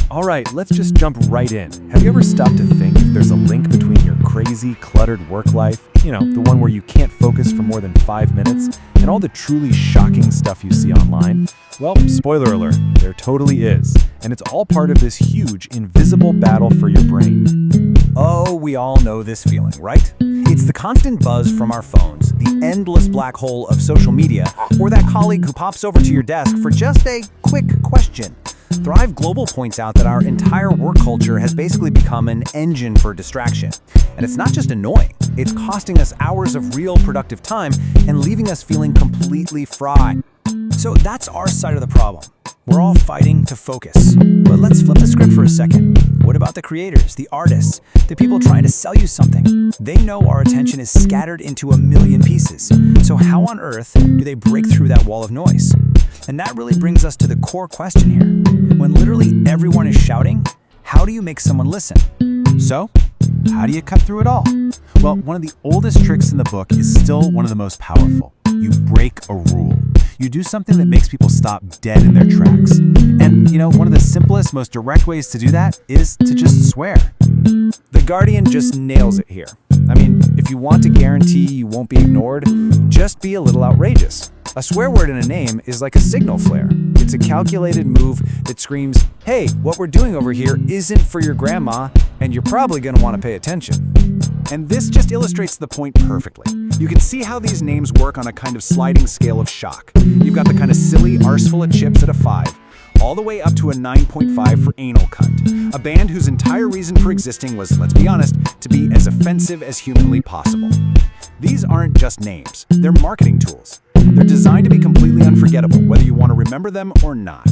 All right, let's just jump right in. Have you ever stopped to think if there's a link between your crazy, cluttered work life, the one where you can't focus for more than 5 minutes, and all the truly shocking stuff you see online? Well, spoiler alert, there totally is. And it's all part of this huge, invisible battle for your brain. Oh, we all know this feeling, right? It's the constant buzz from our phones, the endless black hole of social media, or that colleague who pops over to your desk for just a quick question. Thrive Global points out that our entire work culture has basically become an engine for distraction. And it's not just annoying, it's costing us hours of real productive time and leaving us feeling completely fried. So that's our side of the problem. We're all fighting to focus. But let's flip the script for a second. What about the creators, the artists, the people trying to sell you something? They know our attention is scattered into a million pieces. So how on earth do they break through that wall of noise? And that really brings us to the core question here. When literally everyone is shouting, how do you make someone listen? So, how do you cut through it all? Well, one of the oldest tricks in the book is still one of the most powerful. You break a rule. You do something that makes people stop dead in their tracks. And, one of the simplest, most direct ways to do that is to just swear. The Guardian just nails it here. If you want to guarantee you won't be ignored, just be a little outrageous. A swear word in a name is like a signal flare. It's a calculated move that screams, hey, what we're doing over here isn't for your grandma, and you're probably going to want to pay attention. And this just illustrates the point perfectly. You can see how these names work on a kind of sliding scale of shock. You've got the kind of silly arseful of chips at a 5, all the way up to a 9.5 for anal cunt. A band whose entire reason for existing was, let's be honest, to be as offensive as humanly possible. These aren't just names, they're marketing tools. They're designed to be completely unforgettable, whether you want to remember them or not.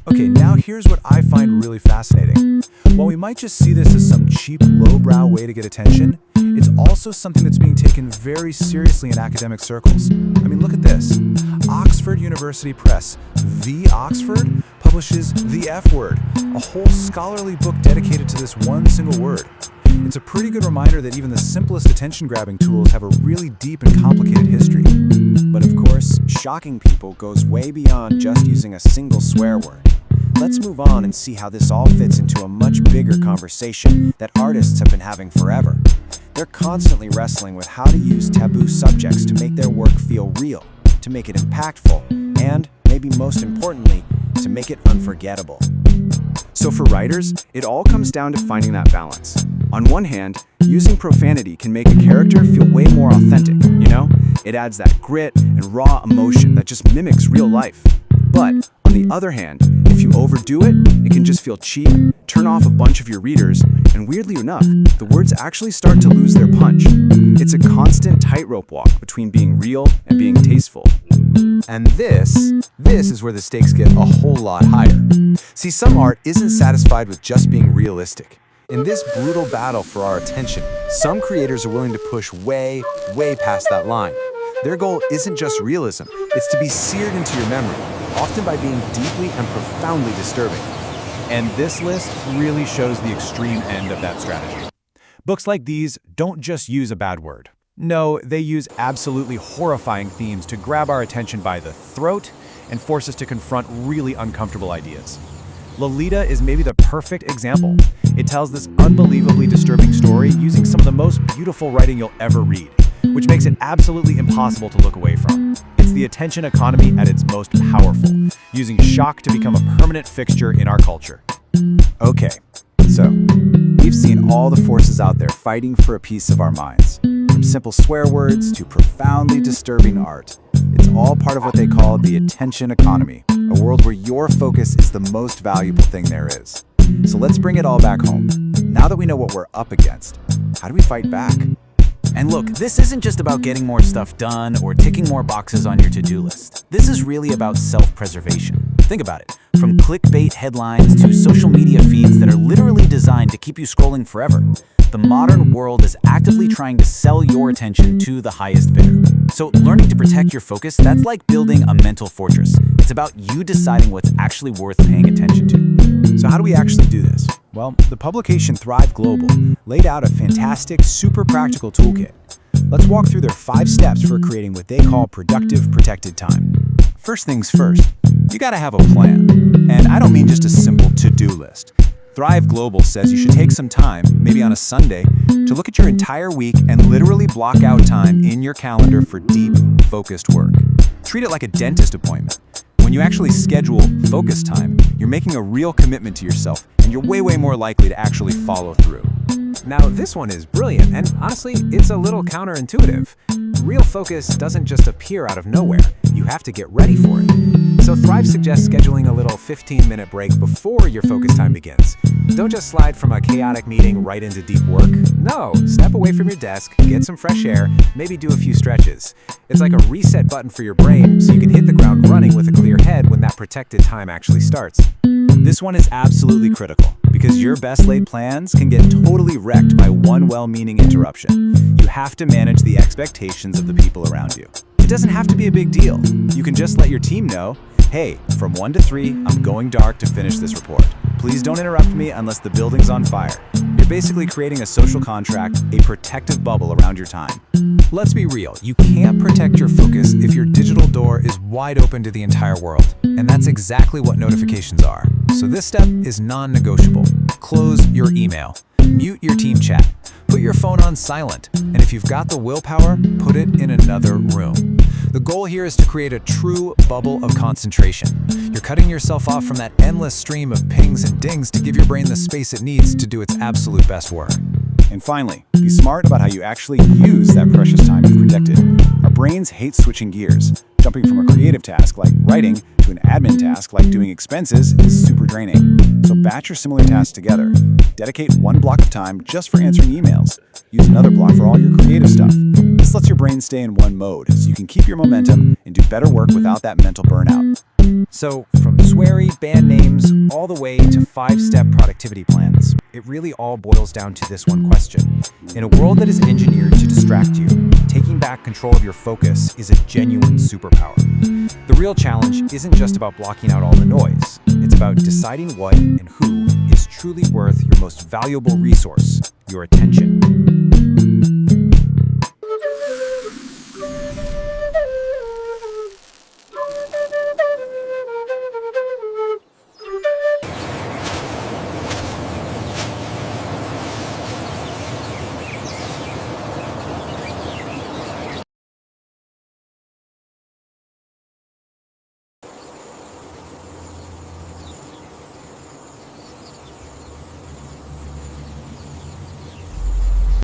Okay, now here's what I find really fascinating. While we might just see this as some cheap, lowbrow way to get attention, it's also something that's being taken very seriously in academic circles. Look at this. Oxford University Press, The Oxford, publishes The F Word, a whole scholarly book dedicated to this one single word. It's a pretty good reminder that even the simplest attention-grabbing tools have a really deep and complicated history. But of course, shocking people goes way beyond just using a single swear word. Let's move on and see how this all fits into a much bigger conversation that artists have been having forever. They're constantly wrestling with how to use taboo subjects to make their work feel real, to make it impactful, and, maybe most importantly, to make it unforgettable. So for writers, it all comes down to finding that balance. On one hand, using profanity can make a character feel way more authentic, It adds that grit and raw emotion that just mimics real life. But on the other hand, if you overdo it, it can just feel cheap, turn off a bunch of your readers, and weirdly enough, the words actually start to lose their punch. It's a constant tightrope walk between being real and being tasteful. And this is where the stakes get a whole lot higher. See, some art isn't satisfied with just being realistic. In this brutal battle for our attention, some creators are willing to push way, way past that line. Their goal isn't just realism, it's to be seared into your memory, often by being deeply and profoundly disturbing. And this list really shows the extreme end of that strategy. Books like these don't just use a bad word. No, they use absolutely horrifying themes to grab our attention by the throat and force us to confront really uncomfortable ideas. Lolita is maybe the perfect example. It tells this unbelievably disturbing story using some of the most beautiful writing you'll ever read, which makes it absolutely impossible to look away from. It's the attention economy at its most powerful, using shock to become a permanent fixture in our culture. Okay, so we've seen all the forces out there fighting for a piece of our minds. From simple swear words to profoundly disturbing art. It's all part of what they call the attention economy, a world where your focus is the most valuable thing there is. So let's bring it all back home. Now that we know what we're up against, how do we fight back? And look, this isn't just about getting more stuff done or ticking more boxes on your to-do list. This is really about self-preservation. Think about it. From clickbait headlines to social media feeds that are literally designed to keep you scrolling forever. The modern world is actively trying to sell your attention to the highest bidder. So learning to protect your focus, that's like building a mental fortress. It's about you deciding what's actually worth paying attention to. So how do we actually do this? Well, the publication Thrive Global laid out a fantastic, super practical toolkit. Let's walk through their 5 steps for creating what they call productive, protected time. First things first, you gotta have a plan. And I don't mean just a simple to-do list. Thrive Global says you should take some time, maybe on a Sunday, to look at your entire week and literally block out time in your calendar for deep, focused work. Treat it like a dentist appointment. When you actually schedule focus time, you're making a real commitment to yourself, and you're way more likely to actually follow through. Now, this one is brilliant, and honestly, it's a little counterintuitive. Real focus doesn't just appear out of nowhere. You have to get ready for it. So Thrive suggests scheduling a little 15-minute break before your focus time begins. Don't just slide from a chaotic meeting right into deep work. No, step away from your desk, get some fresh air, maybe do a few stretches. It's like a reset button for your brain, so you can hit the ground running with a clear head when that protected time actually starts. This one is absolutely critical, because your best laid plans can get totally wrecked by one well-meaning interruption. You have to manage the expectations of the people around you. It doesn't have to be a big deal. You can just let your team know, hey, from 1 to 3, I'm going dark to finish this report. Please don't interrupt me unless the building's on fire. You're basically creating a social contract, a protective bubble around your time. Let's be real, you can't protect your focus if your digital door is wide open to the entire world. And that's exactly what notifications are. So this step is non-negotiable. Close your email. Mute your team chat. Put your phone on silent. And if you've got the willpower, put it in another room. The goal here is to create a true bubble of concentration. You're cutting yourself off from that endless stream of pings and dings to give your brain the space it needs to do its absolute best work. And finally, be smart about how you actually use that precious time you've protected. Our brains hate switching gears. Jumping from a creative task like writing to an admin task like doing expenses is super draining. So batch your similar tasks together. Dedicate one block of time just for answering emails. Use another block for all your creative stuff. This lets your brain stay in one mode so you can keep your momentum and do better work without that mental burnout. So, from sweary band names all the way to 5-step productivity plans, it really all boils down to this one question. In a world that is engineered to distract you, taking back control of your focus is a genuine superpower. The real challenge isn't just about blocking out all the noise. It's about deciding what and who is truly worth your most valuable resource, your attention.